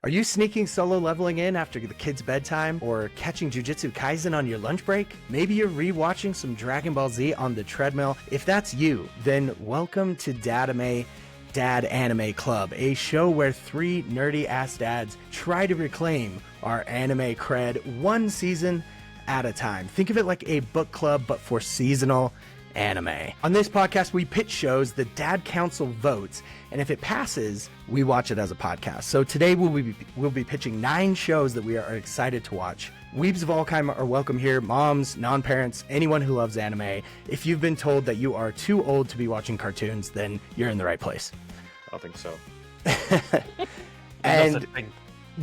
Are you sneaking solo leveling in after the kids' bedtime or catching Jujutsu Kaisen on your lunch break? Maybe you're rewatching some Dragon Ball Z on the treadmill. If that's you, then welcome to Dad-ime, Dad Anime Club, a show where three nerdy-ass dads try to reclaim our anime cred one season at a time. Think of it like a book club, but for seasonal anime. On this podcast, we pitch shows the Dad Council votes, and if it passes, we watch it as a podcast. So today we'll be pitching 9 shows that we are excited to watch. Weebs of all kind are welcome here, moms, non-parents, anyone who loves anime. If you've been told that you are too old to be watching cartoons, then you're in the right place. I don't think so. And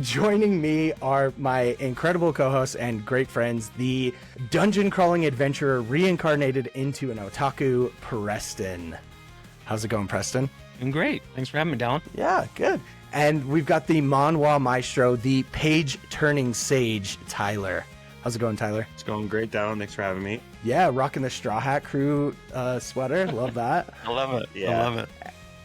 joining me are my incredible co-hosts and great friends, the dungeon-crawling adventurer reincarnated into an otaku, Preston. How's it going, Preston? Doing great. Thanks for having me, Dallin. Yeah, good. And we've got the manhwa maestro, the page-turning sage, Tyler. How's it going, Tyler? It's going great, Dallin. Thanks for having me. Yeah, rocking the Straw Hat Crew sweater. Love that. I love it. Yeah. I love it.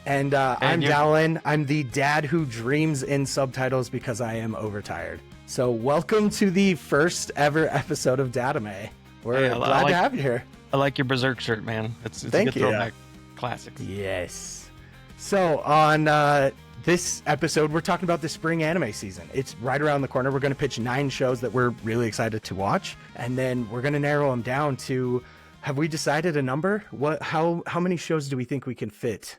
And I'm Dallin. I'm the dad who dreams in subtitles because I am overtired. So welcome to the first ever episode of Dad-ime. We're glad to have you here. I like your berserk shirt, man. It's Thank a good you. throwback. Classics. Yes. So on this episode, we're talking about the spring anime season. It's right around the corner. We're going to pitch 9 shows that we're really excited to watch. And then we're going to narrow them down to, have we decided a number? How many shows do we think we can fit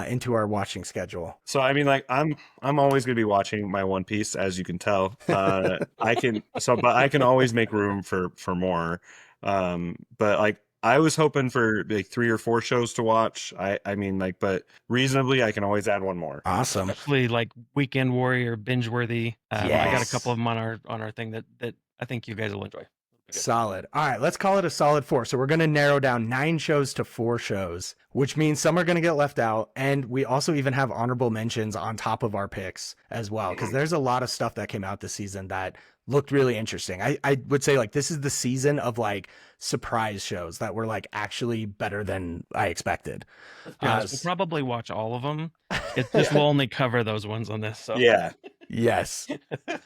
into our watching schedule? So I mean, like I'm always gonna be watching my One Piece, as you can tell. But I can always make room for more. But like I was hoping for like 3 or 4 shows to watch. I mean, like, but reasonably I can always add one more. Awesome. Especially like Weekend Warrior, binge worthy. Yes. I got a couple of them on our thing that I think you guys will enjoy. Solid. All right, let's call it a solid 4. So we're going to narrow down 9 shows to 4 shows, which means some are going to get left out. And we also even have honorable mentions on top of our picks as well, because there's a lot of stuff that came out this season that looked really interesting. I would say like this is the season of like surprise shows that were like actually better than I expected. We'll probably watch all of them. It just will only cover those ones on this. So. Yeah. Yes.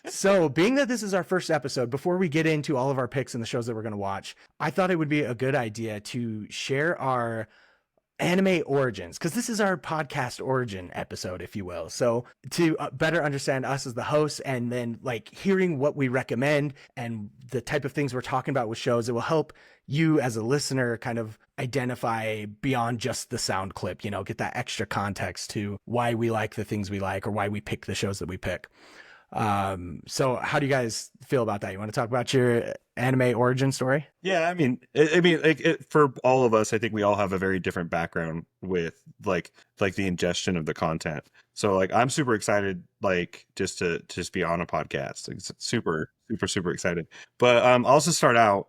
So being that this is our first episode, before we get into all of our picks and the shows that we're going to watch, I thought it would be a good idea to share our anime origins, because this is our podcast origin episode, if you will. So to better understand us as the hosts, and then like hearing what we recommend and the type of things we're talking about with shows, it will help you as a listener kind of identify beyond just the sound clip, get that extra context to why we like the things we like or why we pick the shows that we pick. So how do you guys feel about that? You want to talk about your anime origin story? Yeah, I mean, for all of us, I think we all have a very different background with like the ingestion of the content. So like, I'm super excited, like just to be on a podcast. It's super excited. But I'll also start out.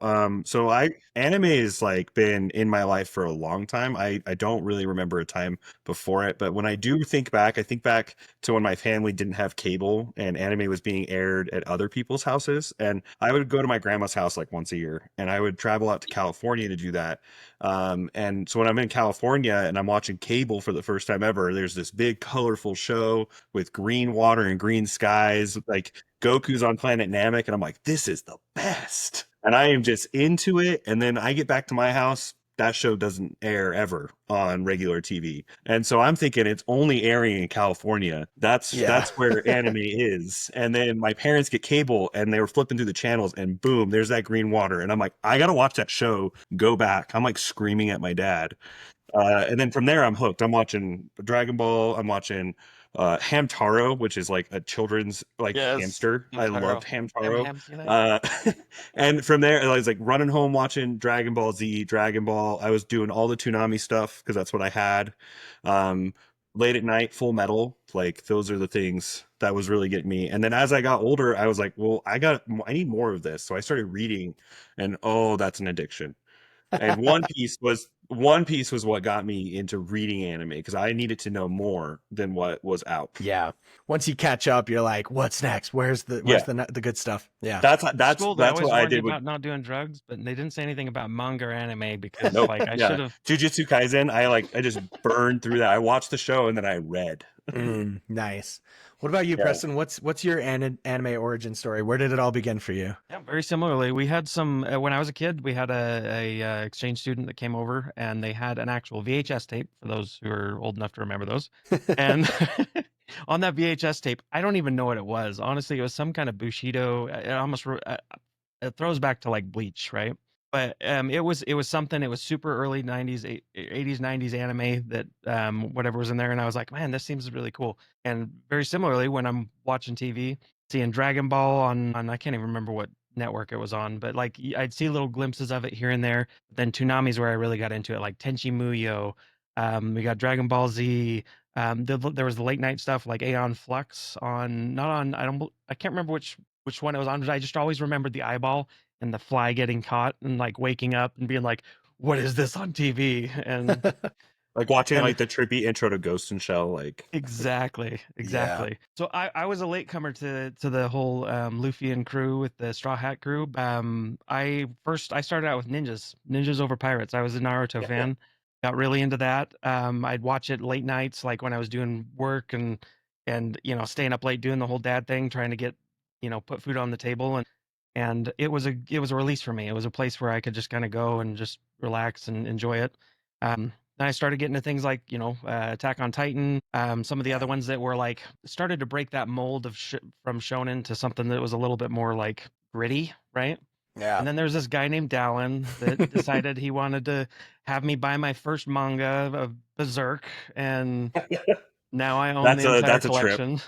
So anime has like been in my life for a long time. I don't really remember a time before it, but when I do think back, I think back to when my family didn't have cable and anime was being aired at other people's houses, and I would go to my grandma's house like once a year, and I would travel out to California to do that. And so when I'm in California and I'm watching cable for the first time ever, there's this big colorful show with green water and green skies, like Goku's on planet Namek, and I'm like, this is the best. And I am just into it. And then I get back to my house, that show doesn't air ever on regular TV. And so I'm thinking it's only airing in California. That's where anime is. And then my parents get cable and they were flipping through the channels and boom, there's that green water. And I'm like, I got to watch that show, go back. I'm like screaming at my dad. And then from there, I'm hooked. I'm watching Dragon Ball. I'm watching Hamtaro, which is like a children's hamster. Hamtaro. I loved Hamtaro. And from there, I was like running home watching Dragon Ball Z, Dragon Ball. I was doing all the Toonami stuff because that's what I had. Late at night, Full Metal. Like those are the things that was really getting me. And then as I got older, I was like, well, I need more of this. So I started reading, and that's an addiction. And One Piece was what got me into reading anime because I needed to know more than what was out. Yeah. Once you catch up, you're like, what's next? Where's the good stuff? Yeah. That's what I did about not doing drugs, but they didn't say anything about manga or anime because I should have. Jujutsu Kaisen, I just burned through that. I watched the show and then I read. Nice. What about you, Yeah. Preston? What's your anime origin story? Where did it all begin for you? Yeah, very similarly. We had some when I was a kid. We had a exchange student that came over, and they had an actual VHS tape. For those who are old enough to remember those, and on that VHS tape, I don't even know what it was. Honestly, it was some kind of Bushido. It almost it throws back to like Bleach, right? But it was something. It was super early '90s, '80s, '90s anime that whatever was in there, and I was like, man, this seems really cool. And very similarly, when I'm watching TV, seeing Dragon Ball on I can't even remember what network it was on, but like I'd see little glimpses of it here and there. But then Toonami's where I really got into it, like Tenchi Muyo. We got Dragon Ball Z. There was the late night stuff like Aeon Flux on, not on, I can't remember which one it was on, but I just always remembered the eyeball and the fly getting caught and like waking up and being like, what is this on TV? And Like watching And- like the trippy intro to Ghost in Shell, like exactly. So I was a latecomer to the whole Luffy and crew with the Straw Hat crew. I started out with ninjas over pirates. I was a Naruto fan. Got really into that. I'd watch it late nights, like when I was doing work and staying up late doing the whole dad thing, trying to get put food on the table, and it was a release for me. It was a place where I could just kind of go and just relax and enjoy it. Then I started getting to things like, Attack on Titan, some of the other ones that were like started to break that mold of from shonen to something that was a little bit more like gritty, right? Yeah. And then there's this guy named Dallin that decided he wanted to have me buy my first manga of Berserk, and now I own the entire collection.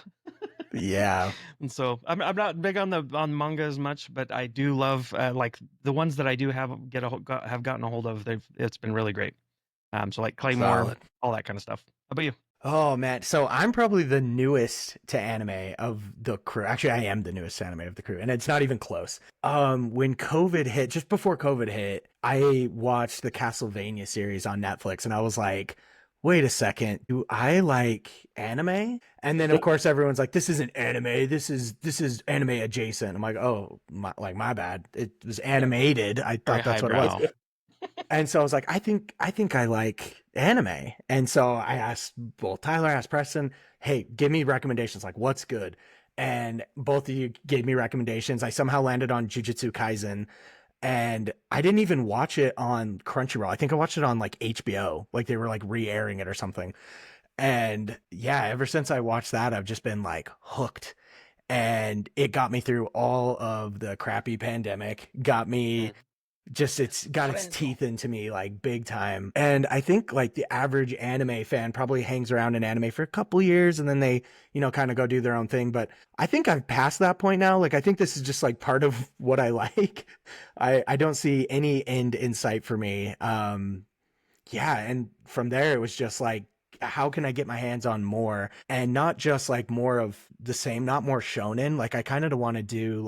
Yeah. And so I'm not big on manga as much, but I do love like the ones that I do have gotten a hold of. It's been really great. So like Claymore, Solid. all that kind of stuff. How about you? Oh man, so I'm probably the newest to anime of the crew. Actually, I am the newest to anime of the crew, and it's not even close. When COVID hit, just before COVID hit, I watched the Castlevania series on Netflix, and I was like, wait a second, do I like anime? And then of course everyone's like, this isn't anime, this is anime adjacent. I'm like, oh, my bad. It was animated. I thought that's what it was. And so I was like, I think I like anime. And so I asked Tyler, I asked Preston, hey, give me recommendations. Like, what's good? And both of you gave me recommendations. I somehow landed on Jujutsu Kaisen, and I didn't even watch it on Crunchyroll. I think I watched it on like HBO, like they were like re-airing it or something. And yeah, ever since I watched that, I've just been like hooked. And it got me through all of the crappy pandemic, got me just, it's got its teeth into me like big time. And I think like the average anime fan probably hangs around in anime for a couple years and then they, kind of go do their own thing. But I think I've passed that point now. Like, I think this is just like part of what I like. I don't see any end in sight for me. Yeah. And from there, it was just like, how can I get my hands on more, and not just like more of the same, not more shonen. Like I kind of want to do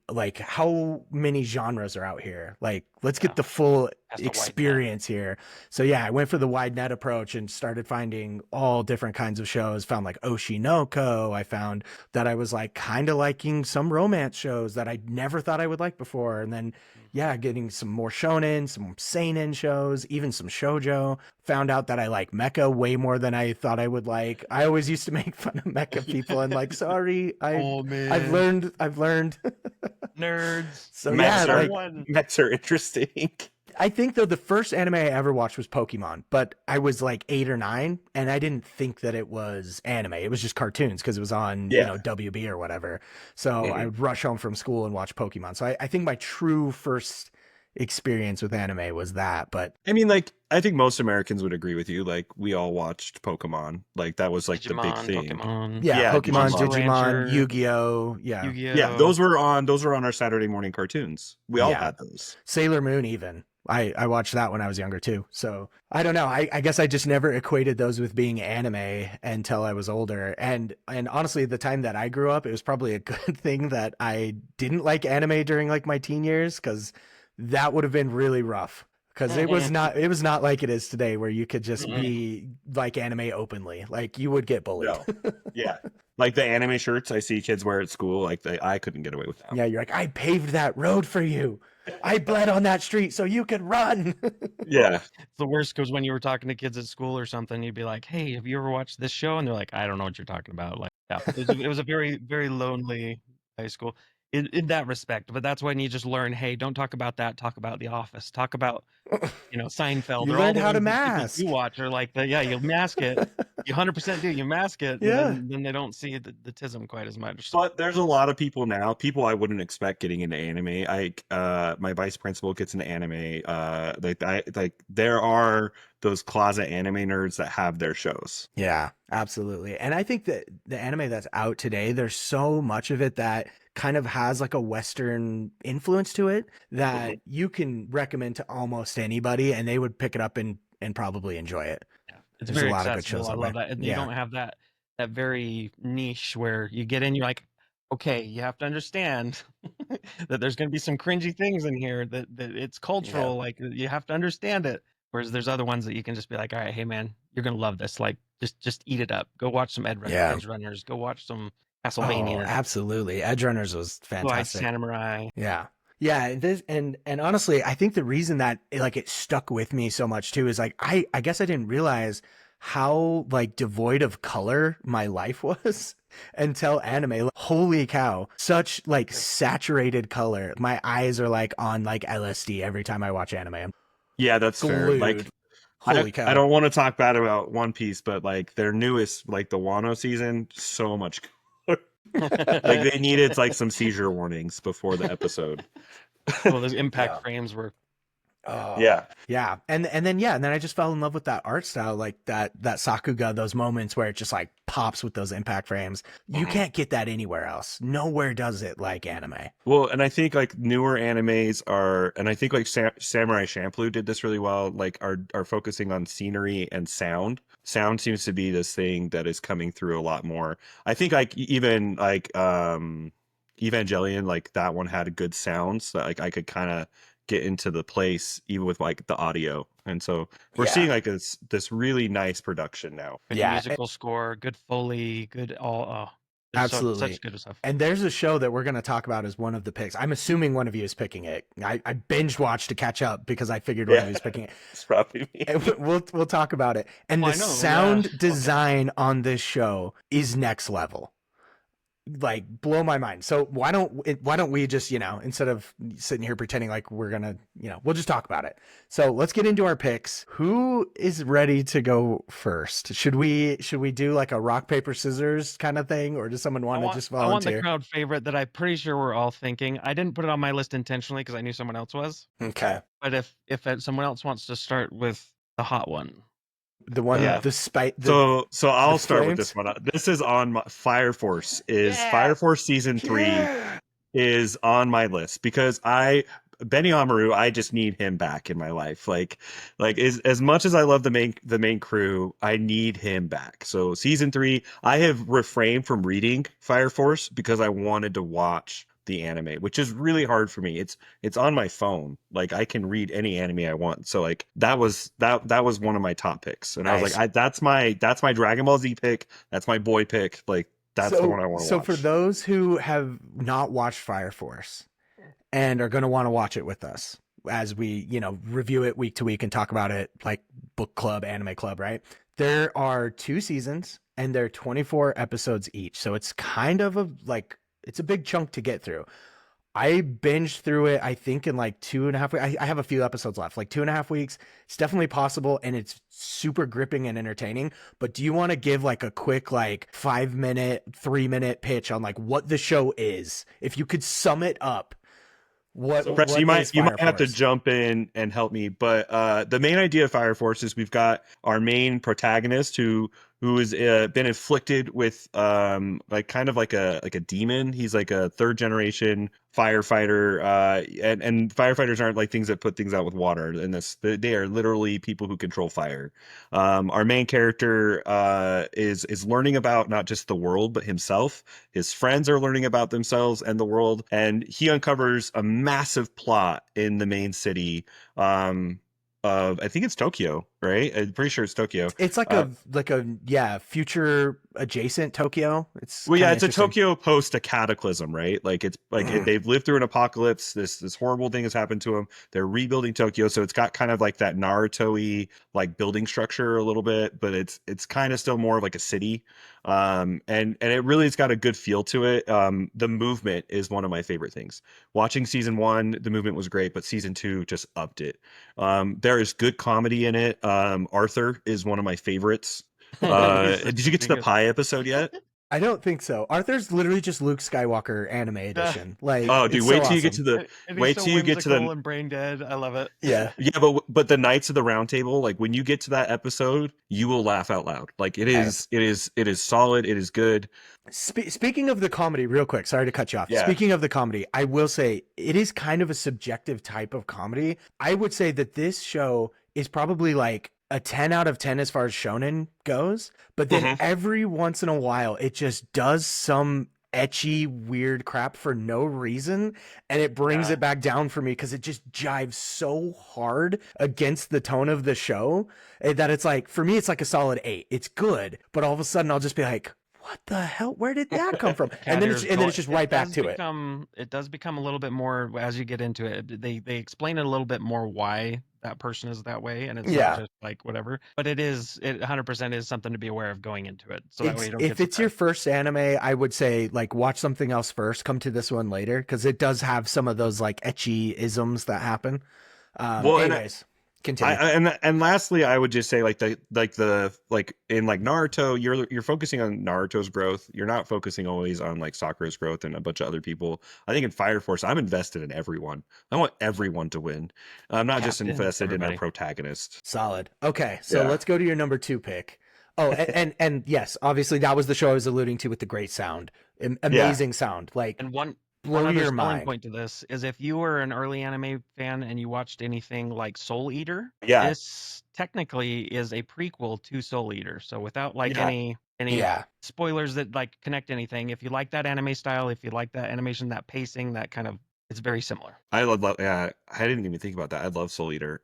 like how many genres are out here, like let's get the full experience here. So yeah, I went for the wide net approach and started finding all different kinds of shows. Found like Oshinoko. I found that I was like kind of liking some romance shows that I never thought I would like before, and then getting some more shonen, some seinen shows, even some shoujo. Found out that I like mecha way more than I thought I would like. I always used to make fun of mecha people and like, sorry, I've learned. Nerds. So mechs are interesting. I think though the first anime I ever watched was Pokemon, but I was like 8 or 9 and I didn't think that it was anime. It was just cartoons because it was on, WB or whatever. So I would rush home from school and watch Pokemon. So I think my true first experience with anime was that. But I mean, like, I think most Americans would agree with you. Like, we all watched Pokemon. Like, that was like Digimon, the big thing. Pokemon. Pokemon, Digimon, Rancher, Yu-Gi-Oh. Yu-Gi-Oh. Those were on our Saturday morning cartoons. We all had those. Sailor Moon even. I watched that when I was younger too. So I don't know. I guess I just never equated those with being anime until I was older. And honestly, the time that I grew up, it was probably a good thing that I didn't like anime during like my teen years, because that would have been really rough. Because it was not like it is today, where you could just be like anime openly. Like you would get bullied. No. Yeah. Like the anime shirts I see kids wear at school, like I couldn't get away with that. Yeah, you're like, I paved that road for you. I bled on that street so you could run. Yeah. It's the worst because when you were talking to kids at school or something, you'd be like, "Hey, have you ever watched this show?" And they're like, "I don't know what you're talking about." Like, yeah, it was a very, very lonely high school in that respect. But that's when you just learn, hey, don't talk about that. Talk about The Office. Talk about, Seinfeld You or all learned the how to ones that people do mask. watch are like, yeah, you mask it. You 100% do. You mask it, and Yeah. then they don't see the tism quite as much. But there's a lot of people now, people I wouldn't expect getting into anime. My vice principal gets into anime. There are those closet anime nerds that have their shows. Yeah, absolutely. And I think that the anime that's out today, there's so much of it that kind of has like a Western influence to it that you can recommend to almost anybody and they would pick it up and probably enjoy it. Yeah, it's There's a very lot of good shows accessible. I that love way. that. And you Yeah. don't have that very niche where you get in, you're like, okay, you have to understand that there's going to be some cringy things in here that it's cultural. Like you have to understand it. Whereas there's other ones that you can just be like, all right, hey man, you're gonna love this. Like just eat it up. Go watch some Yeah. Edge Runners. Go watch some Oh, Castlevania. absolutely. Edge Runners was fantastic. Samurai. Yeah. Yeah, this and honestly, I think the reason that it stuck with me so much too is like I guess I didn't realize how like devoid of color my life was until anime. Like, holy cow, such like saturated color. My eyes are like on like LSD every time I watch anime. I'm Yeah, that's fair. glued. Like Holy cow. I don't want to talk bad about One Piece, but like their newest, like the Wano season, so much color. Like they needed like some seizure warnings before the episode. Well, those impact Yeah. frames were. Oh, Yeah. yeah. And then I just fell in love with that art style, like that Sakuga, those moments where it just like pops with those impact frames. You can't get that anywhere else. Nowhere does it like anime. Well, and I think like newer animes are, and I think like Samurai Champloo did this really well. Like are focusing on scenery and sound. Sound seems to be this thing that is coming through a lot more. I think like even like Evangelion, like that one had good sounds that like I could kind of get into the place even with like the audio. And so we're seeing like this really nice production now. Good musical score, good Foley, good all. Oh, absolutely. Such good stuff. And there's a show that we're going to talk about as one of the picks. I'm assuming one of you is picking it. I binge watched to catch up because I figured one of you is picking it. It's probably me. And we'll talk about it. And the sound design on this show is next level. Like blow my mind. So why don't we just, instead of sitting here pretending like we're gonna, we'll just talk about it. So let's get into our picks. Who is ready to go first? Should we do like a rock, paper, scissors kind of thing, or does someone want to just volunteer? I want the crowd favorite that I'm pretty sure we're all thinking. I didn't put it on my list intentionally because I knew someone else was. Okay. But if someone else wants to start with the hot one. The one, so I'll start with this one. This is on my Fire Force. Fire Force season 3 is on my list because Benny Amaru, I just need him back in my life. Like as much as I love the main crew, I need him back. So season 3, I have refrained from reading Fire Force because I wanted to watch the anime, which is really hard for me. It's on my phone. Like I can read any anime I want. So like that was one of my top picks. And nice. I was like, that's my Dragon Ball Z pick. That's my boy pick. Like that's the one I want to watch. So for those who have not watched Fire Force and are going to want to watch it with us as we, review it week to week and talk about it like book club, anime club, right? There are 2 seasons and they're 24 episodes each. So it's kind of it's a big chunk to get through. I binged through it, I think, in like 2.5 weeks. I have a few episodes left, like 2.5 weeks. It's definitely possible, and it's super gripping and entertaining. But do you want to give like a quick, like 5-minute, 3-minute pitch on like what the show is? If you could sum it up, what you might have to jump in and help me. But the main idea of Fire Force is we've got our main protagonist who has been inflicted with like kind of like a demon. He's like a 3rd generation firefighter, and firefighters aren't like things that put things out with water. In this, they are literally people who control fire. Our main character is learning about not just the world but himself. His friends are learning about themselves and the world, and he uncovers a massive plot in the main city of, I think it's Tokyo. right? I'm pretty sure it's Tokyo. It's like a future adjacent Tokyo. It's Well, yeah, kind of it's a interesting. Tokyo post a cataclysm, right? Like it's like they've lived through an apocalypse. This horrible thing has happened to them. They're rebuilding Tokyo, so it's got kind of like that Naruto-y like building structure a little bit, but it's kind of still more of like a city. And it really has got a good feel to it. The movement is one of my favorite things. Watching season one, the movement was great, but season two just upped it. There is good comedy in it. Arthur is one of my favorites. He's such Did a you get to the biggest. pie episode yet? I don't think so. Arthur's literally just Luke Skywalker anime edition. Like, Oh, dude, it's so wait till you get awesome. to the And he's wait so till you get to whimsical the and brain dead. I love it. Yeah. yeah, but the Knights of the Round Table, like when you get to that episode, you will laugh out loud. Like Hey. it is solid, it is good. Speaking of the comedy, real quick, sorry to cut you off. Yeah. Speaking of the comedy, I will say it is kind of a subjective type of comedy. I would say that this show is probably like a 10 out of 10 as far as shonen goes, but then Mhm. every once in a while it just does some etchy weird crap for no reason, and it brings Yeah. it back down for me because it just jives so hard against the tone of the show that it's like, for me, it's like a solid 8. It's good, but all of a sudden I'll just be like, what the hell? Where did that come from? And then it's just right back to it. It does become a little bit more as you get into it. They explain it a little bit more why that person is that way, and it's Yeah. not just like whatever. But it 100% is something to be aware of going into it, so that way you don't If get it's your surprised. first anime, I would say like watch something else first, come to this one later, because it does have some of those like etchy isms that happen. Well, Anyways, continue. and lastly, I would just say like in like Naruto, you're focusing on Naruto's growth. You're not focusing always on like Sakura's growth and a bunch of other people. I think in Fire Force, I'm invested in everyone. I want everyone to win. I'm not just Captain, invested in our everybody. protagonist. Solid. Okay, so Yeah. let's go to your number 2 pick. Oh, and yes, obviously that was the show I was alluding to with the great sound, amazing sound, like And one blow other your selling mind. point to this is if you were an early anime fan and you watched anything like Soul Eater, Yeah. this technically is a prequel to Soul Eater. So without like Yeah. any Yeah. spoilers that like connect anything, if you like that anime style, if you like that animation, that pacing, that kind of, it's very similar. I love yeah, I didn't even think about that. I love Soul Eater.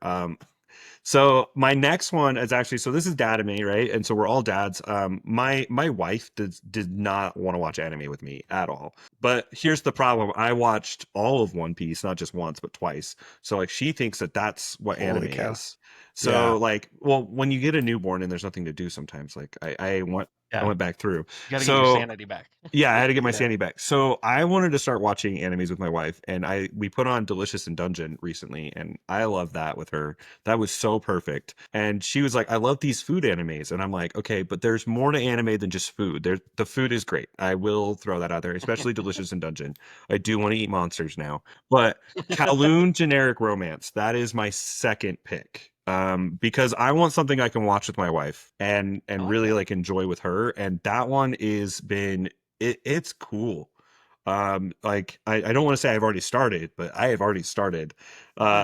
So my next one is actually, so this is Dad-ime, right? And so we're all dads. My wife did not want to watch anime with me at all. But here's the problem: I watched all of One Piece, not just once but twice. So like she thinks that that's what Holy anime cow. is. So Yeah. like, well, when you get a newborn and there's nothing to do, sometimes like I Yeah. went back through. You got to get your sanity back. Yeah, I had to get my Yeah. sanity back. So I wanted to start watching animes with my wife, and we put on Delicious in Dungeon recently, and I love that with her. That was so perfect. And she was like, "I love these food animes," and I'm like, "Okay, but there's more to anime than just food. The food is great. I will throw that out there, especially Delicious in Dungeon. I do want to eat monsters now, but Kowloon generic romance, that is my second pick. Because I want something I can watch with my wife and like really that. like enjoy with her, and that one is been it's cool. Like I don't want to say I've already started, but I have already started. Uh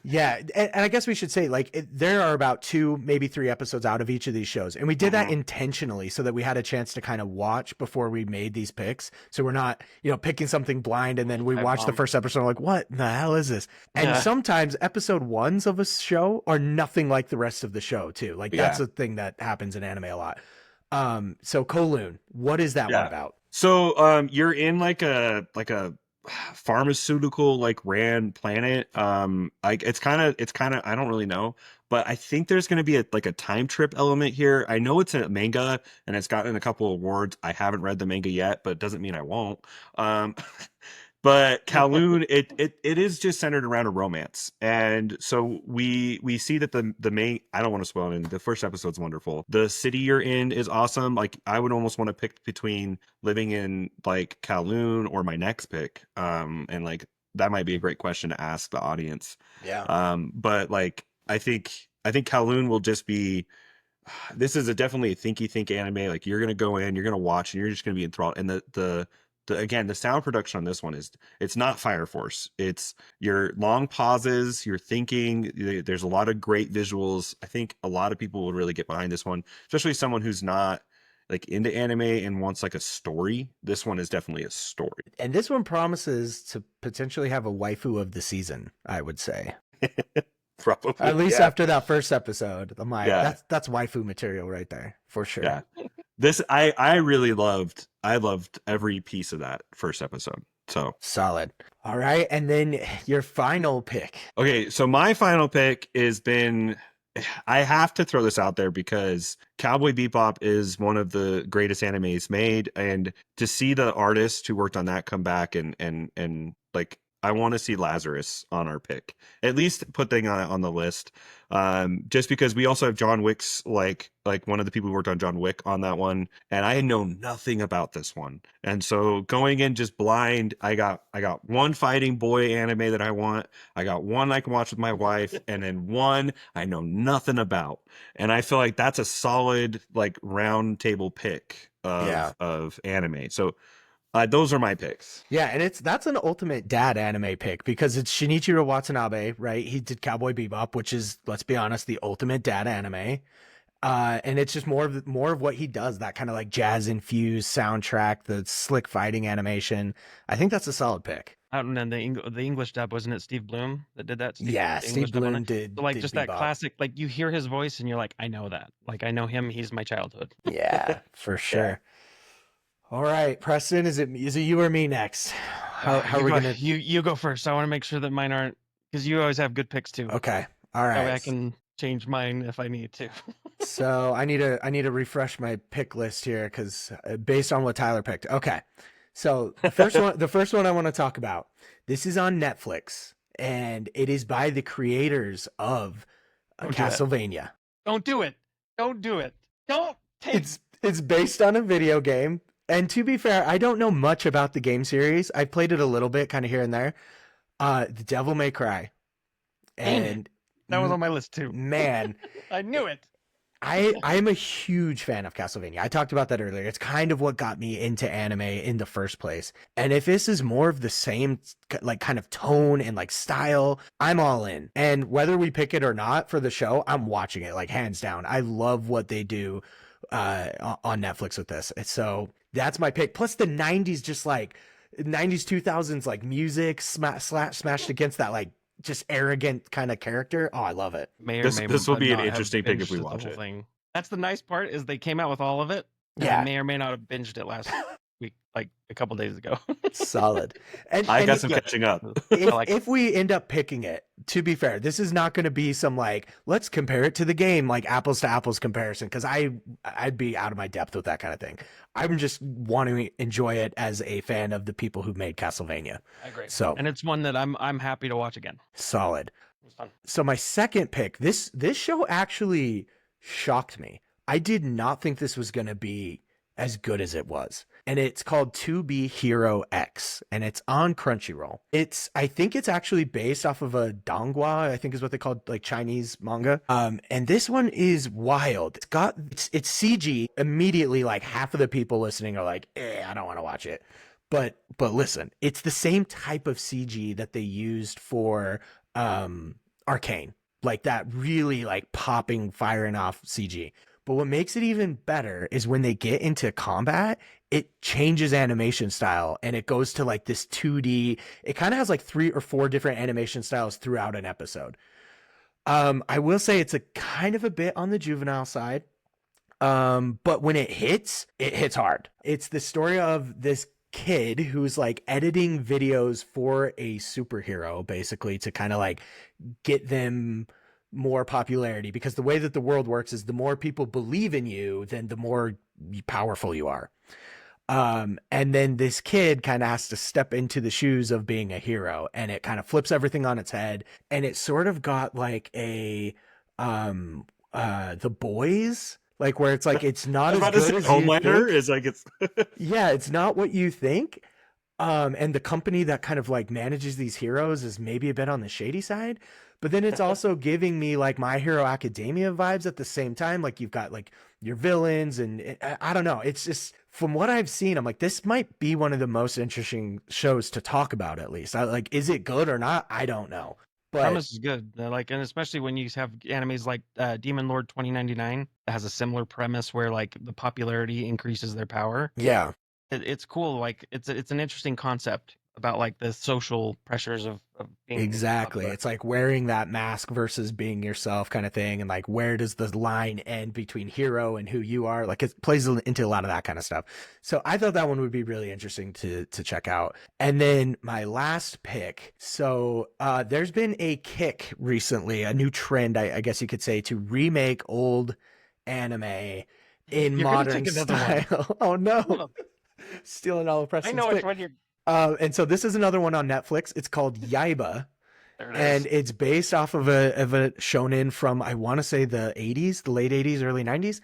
Yeah, and I guess we should say like there are about 2, maybe 3 episodes out of each of these shows, and we did that Mhm. intentionally so that we had a chance to kind of watch before we made these picks. So we're not, picking something blind and then we Right, watch the Mom. first episode and we're like, what the hell is this? And Yeah. sometimes episode 1s of a show are nothing like the rest of the show too. Like that's a thing that happens in anime a lot. So Kowloon, what is that one Yeah. about? So you're in like a pharmaceutical like ran planet. Like it's kind of I don't really know, but I think there's going to be like a time trip element here. I know it's a manga and it's gotten a couple awards. I haven't read the manga yet, but it doesn't mean I won't. But Kowloon, it is just centered around a romance, and so we see that the main, I don't want to spoil it. The first episode's wonderful. The city you're in is awesome. Like I would almost want to pick between living in like Kowloon or my next pick. And like that might be a great question to ask the audience. Yeah. But like I think Kowloon will just be. This is definitely a think anime. Like you're gonna go in, you're gonna watch, and you're just gonna be enthralled. And the again, the sound production on this one it's not Fire Force. It's your long pauses, you're thinking. There's a lot of great visuals. I think a lot of people would really get behind this one, especially someone who's not like into anime and wants like a story. This one is definitely a story. And this one promises to potentially have a waifu of the season, I would say. Probably. At least Yeah. after that first episode, I'm like, Yeah. that's waifu material right there for sure. Yeah. This I really loved. I loved every piece of that first episode. So Solid. All right, and then your final pick. okay, so my final pick has been I have to throw this out there because Cowboy Bebop is one of the greatest animes made, and to see the artist who worked on that come back and like I want to see Lazarus on our pick. At least put thing on the list. Just because we also have John Wick's like one of the people who worked on John Wick on that one, and I know nothing about this one. And so going in just blind, I got one fighting boy anime that I want. I got one I can watch with my wife, and then one I know nothing about. And I feel like that's a solid like round table pick of anime. So those are my picks. Yeah, and that's an ultimate dad anime pick because it's Shinichiro Watanabe, right? He did Cowboy Bebop, which is, let's be honest, the ultimate dad anime. And it's just more of what he does, that kind of like jazz infused soundtrack, the slick fighting animation. I think that's a solid pick. And then the English dub, wasn't it Steve Bloom that did that? Yeah, the Steve English dub on Bloom it? did. So like did just that Bebop. classic, like you hear his voice and you're like, I know that. Like I know him. He's my childhood. Yeah, for sure. All right, Preston, is it you or me next? How are we gonna? You go first. I want to make sure that mine aren't, because you always have good picks too. Okay, all right. That way I can change mine if I need to. So I need to refresh my pick list here because based on what Tyler picked. Okay, so the first one I want to talk about. This is on Netflix and it is by the creators of Castlevania. Don't do it. Don't do it. Don't take. It's based on a video game. And to be fair, I don't know much about the game series. I played it a little bit, kind of here and there. The Devil May Cry, and that was on my list too. Man, I knew it. I'm a huge fan of Castlevania. I talked about that earlier. It's kind of what got me into anime in the first place. And if this is more of the same like kind of tone and like style, I'm all in. And whether we pick it or not for the show, I'm watching it like hands down. I love what they do on Netflix with this. So that's my pick. Plus the 90s, just like 90s, 2000s, like music smashed against that like just arrogant kind of character. Oh, I love it. This will be an interesting pick if we watch it. Thing. That's the nice part, is they came out with all of it. Yeah. I may or may not have binged it last week, like a couple days ago. Solid. And I got some catching up. If we end up picking it, to be fair, this is not going to be some like, let's compare it to the game, like apples to apples comparison, because I'd be out of my depth with that kind of thing. I'm just wanting to enjoy it as a fan of the people who made Castlevania. I agree. So, and it's one that I'm happy to watch again. Solid. It was fun. So my second pick, this show actually shocked me. I did not think this was going to be as good as it was. And it's called To Be Hero X, and it's on Crunchyroll. I think it's actually based off of a donghua, I think is what they call like Chinese manga. And this one is wild. It's CG. Immediately, like half of the people listening are like, I don't want to watch it. But listen, it's the same type of CG that they used for Arcane, like that really like popping, firing off CG. But what makes it even better is when they get into combat, it changes animation style and it goes to like this 2D. It kind of has like 3 or 4 different animation styles throughout an episode. I will say it's a kind of a bit on the juvenile side. But when it hits hard. It's the story of this kid who's like editing videos for a superhero, basically, to kind of like get them more popularity, because the way that the world works is the more people believe in you, then the more powerful you are. And then this kid kind of has to step into the shoes of being a hero, and it kind of flips everything on its head. And it sort of got like a The Boys, like where it's like it's not as good as Homelander is like it's yeah, it's not what you think. And the company that kind of like manages these heroes is maybe a bit on the shady side, but then it's also giving me like My Hero Academia vibes at the same time. Like you've got like your villains, and I don't know. It's just, from what I've seen, I'm like, this might be one of the most interesting shows to talk about, at least. Is it good or not? I don't know. But premise is good. Like, and especially when you have animes like Demon Lord 2099 that has a similar premise where like the popularity increases their power. yeah, It's cool. Like it's an interesting concept. about like the social pressures of being Exactly. popular. It's like wearing that mask versus being yourself kind of thing. And like, where does the line end between hero and who you are? Like, it plays into a lot of that kind of stuff. So I thought that one would be really interesting to check out. And then my last pick. So there's been a kick recently, a new trend, I guess you could say, to remake old anime in You're gonna modern take another one. style. Oh no. Oh, Stealing all of I Preston's know which pick. one you're. And so this is another one on Netflix. It's called Yaiba, There it and is. it's based off of a shonen from, I want to say, the 80s, the late 80s, early 90s.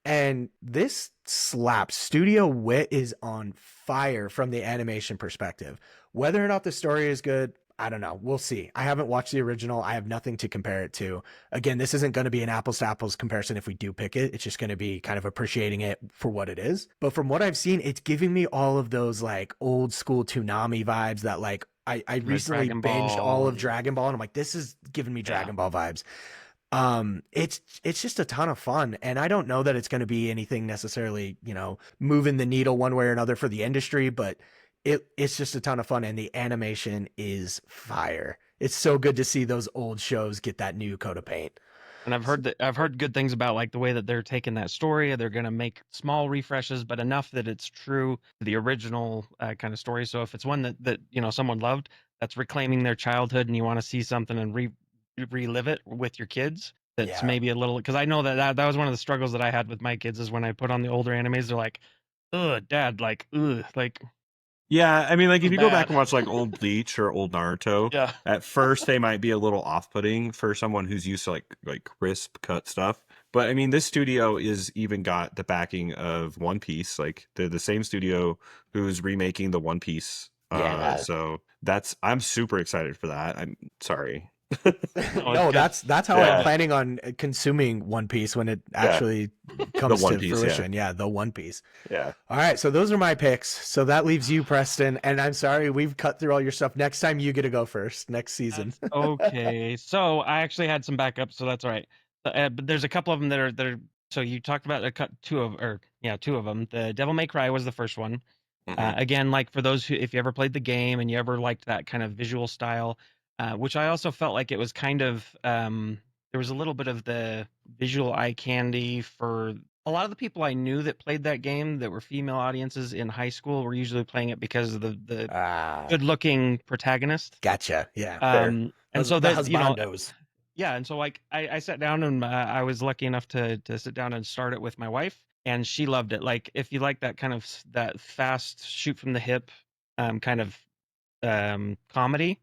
And this slaps. Studio Wit is on fire from the animation perspective. Whether or not the story is good, I don't know. We'll see. I haven't watched the original. I have nothing to compare it to. Again, this isn't going to be an apples to apples comparison if we do pick it. It's just going to be kind of appreciating it for what it is. But from what I've seen, it's giving me all of those like old school Toonami vibes that like I recently Dragon binged all Ball of and Dragon Ball, and I'm like, this is giving me yeah. Dragon Ball vibes. It's just a ton of fun, and I don't know that it's going to be anything necessarily, moving the needle one way or another for the industry, but it's just a ton of fun, and the animation is fire. It's so good to see those old shows get that new coat of paint. And I've heard good things about like the way that they're taking that story. They're gonna make small refreshes, but enough that it's true to the original kind of story. So if it's one that someone loved, that's reclaiming their childhood, and you want to see something and relive it with your kids, that's Yeah. maybe a little, because I know that was one of the struggles that I had with my kids is when I put on the older animes, they're like, ugh, dad, like, ugh, like, Yeah, I mean, like this if is you go back bad. and watch like old Bleach or old Naruto, Yeah. at first they might be a little off-putting for someone who's used to like crisp cut stuff. But I mean, this studio is even got the backing of One Piece. Like they're the same studio who's remaking the One Piece. Yeah. So I'm super excited for that. I'm sorry. No, it's No, good. that's how I'm Yeah, planning on consuming One Piece when it yeah, actually the comes One to Piece. Yeah, fruition. Yeah, the One Piece. yeah. All right, so those are my picks. So that leaves you, Preston. And I'm sorry, we've cut through all your stuff. Next time you get to go first, next season. That's okay. So I actually had some backups, so that's all right. But there's a couple of them that are. So you talked about two of them. The Devil May Cry was the first one. Hmm. Again, like for those who, if you ever played the game and you ever liked that kind of visual style, which I also felt like it was kind of, there was a little bit of the visual eye candy for a lot of the people I knew that played that game that were female audiences in high school were usually playing it because of the Ah, good-looking protagonist. gotcha. Yeah. Fair. And so The that, husbandos. yeah, and so like I sat down and I was lucky enough to sit down and start it with my wife, and she loved it. Like if you like that kind of that fast shoot from the hip kind of comedy,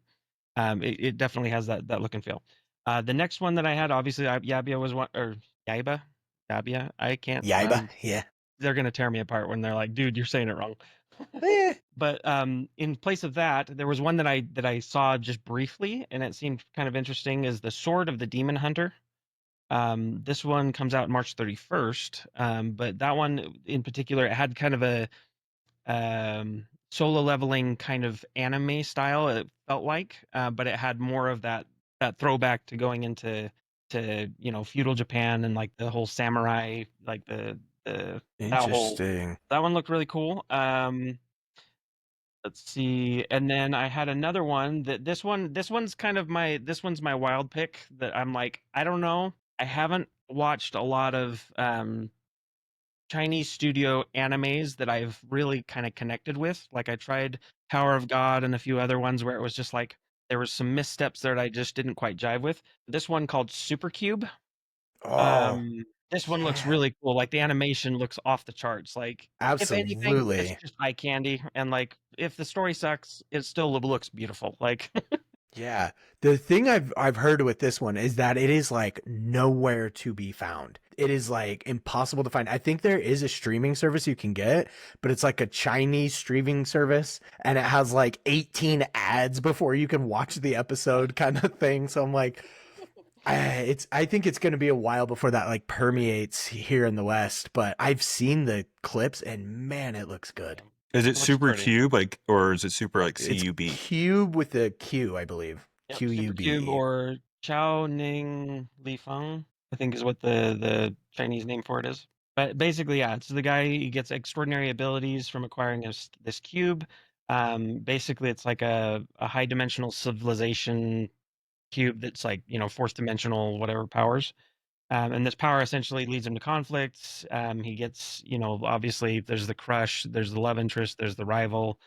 it definitely has that look and feel. The next one that I had, obviously, Yabia was one, or Yaiba, Yabia. I can't. Yaiba. Yeah. They're gonna tear me apart when they're like, "Dude, you're saying it wrong." Eh. But in place of that, there was one that I saw just briefly, and it seemed kind of interesting. Is the Sword of the Demon Hunter? This one comes out March 31st. But that one in particular, it had kind of a solo leveling kind of anime style. It felt like, but it had more of that throwback to going into feudal Japan and like the whole samurai, like the Interesting. that one looked really cool. Let's see. And then I had another one that this one's my wild pick that I'm like, I don't know. I haven't watched a lot of Chinese studio animes that I've really kind of connected with. Like I tried Tower of God and a few other ones where it was just like there was some missteps there that I just didn't quite jive with. This one called Supercube. Oh, This one looks yeah. really cool. Like the animation looks off the charts. Like if anything, it's Absolutely. just eye candy. And like if the story sucks, it still looks beautiful. Like Yeah. The thing I've heard with this one is that it is like nowhere to be found. It is like impossible to find. I think there is a streaming service you can get, but it's like a Chinese streaming service and it has like 18 ads before you can watch the episode kind of thing. So I'm like, I think it's going to be a while before that like permeates here in the West, but I've seen the clips and man, it looks good. Is it it looks super pretty. cube like, or is it super like It's CUB? Cube with a Q, I believe. Yep, Supercube QUBE. or Chao Ning Li Feng, I think is what the Chinese name for it is. But basically, yeah, it's the guy. He gets extraordinary abilities from acquiring this cube. Basically, it's like a high dimensional civilization cube that's like, fourth dimensional, whatever powers. And this power essentially leads him to conflicts. He gets, obviously there's the crush, there's the love interest, there's the rival.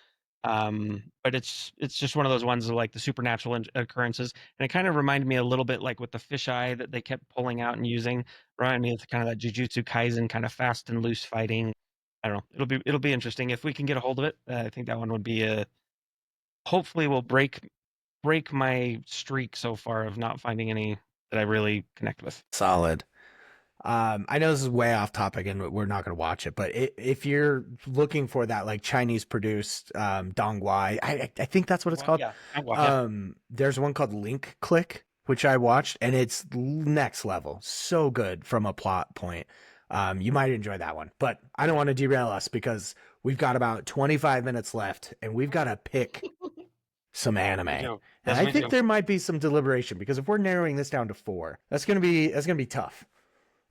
But it's just one of those ones of like the supernatural occurrences. And it kind of reminded me a little bit like with the fisheye that they kept pulling out and using. Reminded me of kind of that Jujutsu Kaisen kind of fast and loose fighting. I don't know. It'll be interesting if we can get a hold of it. I think that one would be hopefully will break my streak so far of not finding any that I really connect with. Solid. I know this is way off topic and we're not going to watch it, but if you're looking for that like Chinese produced Dongguai, I think that's what it's called. Yeah, yeah. There's one called Link Click, which I watched, and it's next level. So good from a plot point. You might enjoy that one, but I don't want to derail us because we've got about 25 minutes left and we've got to pick some anime. And I think there might be some deliberation because if we're narrowing this down to 4, that's going to be tough.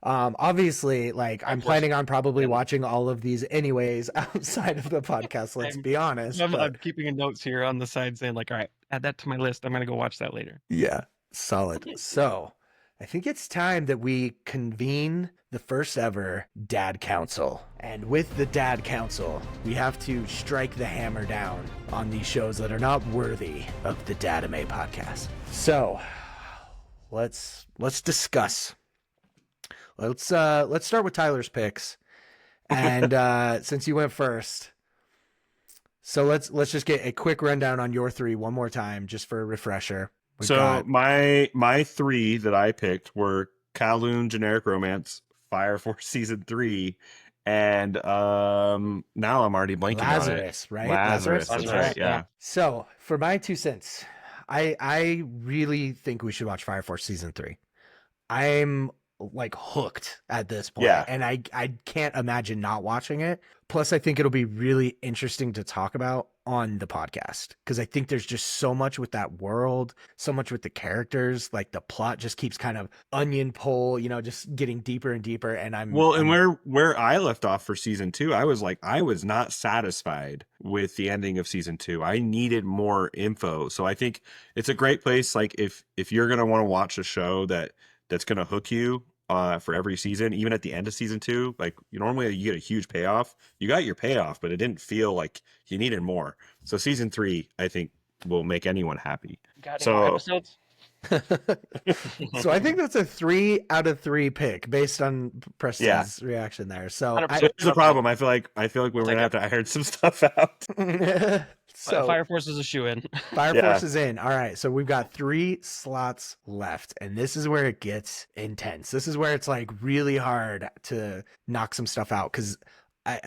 Obviously, like I'm planning on probably watching all of these anyways outside of the podcast. Let's be honest. I'm keeping a notes here on the side saying like, all right, add that to my list. I'm going to go watch that later. Yeah, solid. So I think it's time that we convene the first ever Dad Council. And with the Dad Council, we have to strike the hammer down on these shows that are not worthy of the Dad-ime podcast. So let's discuss. Let's start with Tyler's picks, and since you went first, so let's just get a quick rundown on your 3 one more time, just for a refresher. My 3 that I picked were Kowloon Generic Romance, Fire Force Season 3, and now I'm already blanking Lazarus, on it. Right? Lazarus, that's right, yeah. So for my 2 cents, I really think we should watch Fire Force Season 3. I'm like hooked at this point, and I can't imagine not watching it. Plus I think it'll be really interesting to talk about on the podcast because I think there's just so much with that world, so much with the characters, like the plot just keeps kind of onion pull, just getting deeper and deeper. And where I left off for season 2, I was not satisfied with the ending of season 2. I needed more info. So I think it's a great place, like if you're gonna want to watch a show that's going to hook you for every season, even at the end of season 2. Like normally you get a huge payoff. You got your payoff, but it didn't feel like you needed more. So season 3, I think, will make anyone happy. Got any more episodes? So I think that's a 3 out of 3 pick based on Preston's reaction there. So here's the problem. I feel like we're going to have to iron some stuff out. So Fire Force is a shoe-in. Fire Force is in. All right. So we've got 3 slots left, and this is where it gets intense. This is where it's like really hard to knock some stuff out because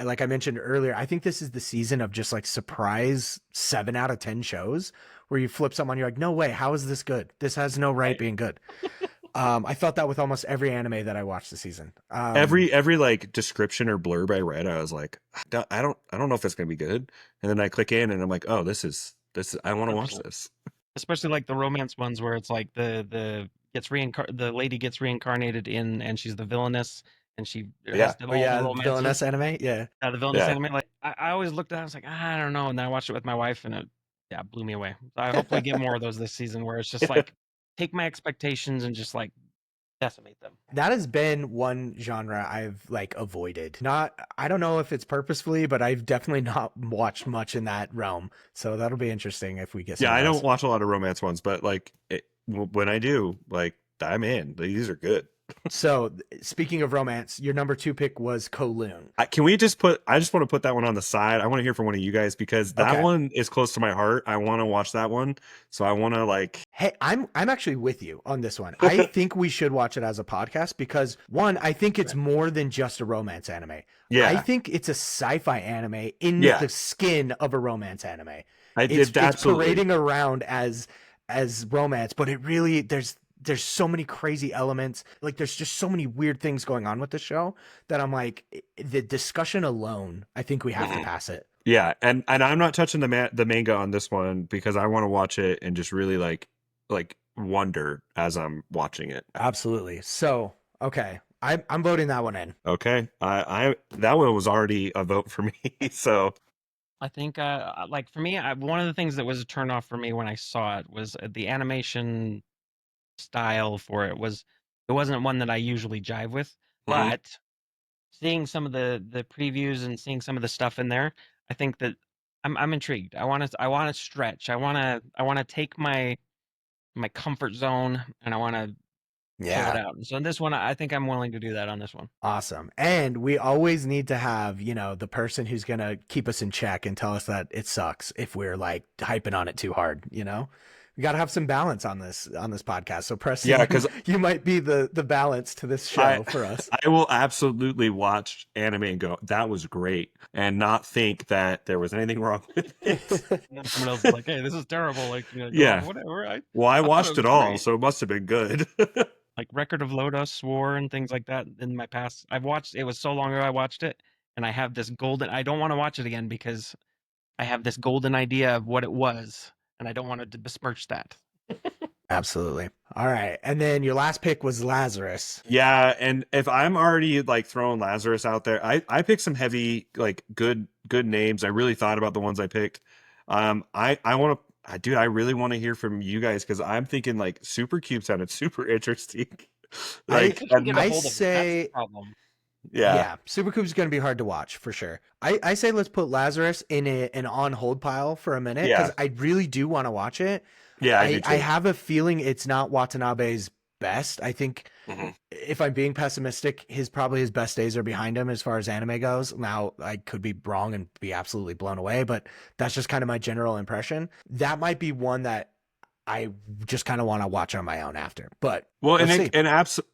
like I mentioned earlier, I think this is the season of just like surprise 7 out of 10 shows where you flip something on, you're like, no way, how is this good? This has no right being good. I felt that with almost every anime that I watched this season. Every like description or blurb I read, I was like, I don't know if that's gonna be good. And then I click in and I'm like, oh, this is I want to watch this. Especially like the romance ones where it's like the lady gets reincarnated in, and she's the villainess, and she has the villainess anime, the villainess anime. Like I always looked at it, I was like, I don't know, and then I watched it with my wife, and it blew me away. I hopefully get more of those this season where it's just like take my expectations and just like decimate them. That has been one genre I've like avoided. I don't know if it's purposefully, but I've definitely not watched much in that realm. So that'll be interesting if we get some. I don't watch a lot of romance ones, but like when I do, like I'm in. These are good. So speaking of romance, your number 2 pick was Kowloon. I just want to put that one on the side. I want to hear from one of you guys because that one is close to my heart. I want to watch that one. So I want to like, hey, I'm actually with you on this one. I think we should watch it as a podcast because one, I think it's more than just a romance anime. Yeah. I think it's a sci-fi anime in the skin of a romance anime. It's parading around as romance, but it really, there's so many crazy elements. Like there's just so many weird things going on with the show that I'm like, the discussion alone, I think we have to pass it. Yeah. And I'm not touching the manga on this one because I want to watch it and just really like wonder as I'm watching it. Absolutely. So, okay. I'm voting that one in. Okay. That one was already a vote for me. So I think, like for me, one of the things that was a turn off for me when I saw it was the animation style for it wasn't one that I usually jive with, Mhm. but seeing some of the previews and seeing some of the stuff in there, I think that I'm intrigued. I want to stretch. I want to take my comfort zone and I want to chill it Yeah. out. And so in this one, I think I'm willing to do that on this one. Awesome. And we always need to have, the person who's going to keep us in check and tell us that it sucks if we're like hyping on it too hard. We got to have some balance on this podcast. So Preston, Yeah, because you might be the balance to this I show for us. I will absolutely watch anime and go, that was great, and not think that there was anything wrong with it. And then someone else is like, "Hey, this is terrible." Like, go Yeah. whatever. Well, I I thought it watched was it all, great. so it must have been good. Like Record of Lodoss War and things like that in my past. I've watched it was so long ago I watched it, and I have this golden I don't want to watch it again because I have this golden idea of what it was, and I don't want to besmirch that. Absolutely. All right. And then your last pick was Lazarus. Yeah, and if I'm already like throwing Lazarus out there, I picked some heavy, like good names. I really thought about the ones I picked. I want to, dude, I really want to hear from you guys because I'm thinking like Super Cube sounded super interesting. I Just to And get a I hold of it, that's the say problem. yeah, yeah, Supercoup's going to be hard to watch for sure. I say let's put Lazarus in an on hold pile for a minute yeah, because I really do want to watch it. yeah, I do I too. have a feeling it's not Watanabe's best. I think Mhm. if I'm being pessimistic, probably his best days are behind him as far as anime goes. Now, I could be wrong and be absolutely blown away, but that's just kind of my general impression. That might be one that I just kind of want to watch on my own after. But Well, let's see.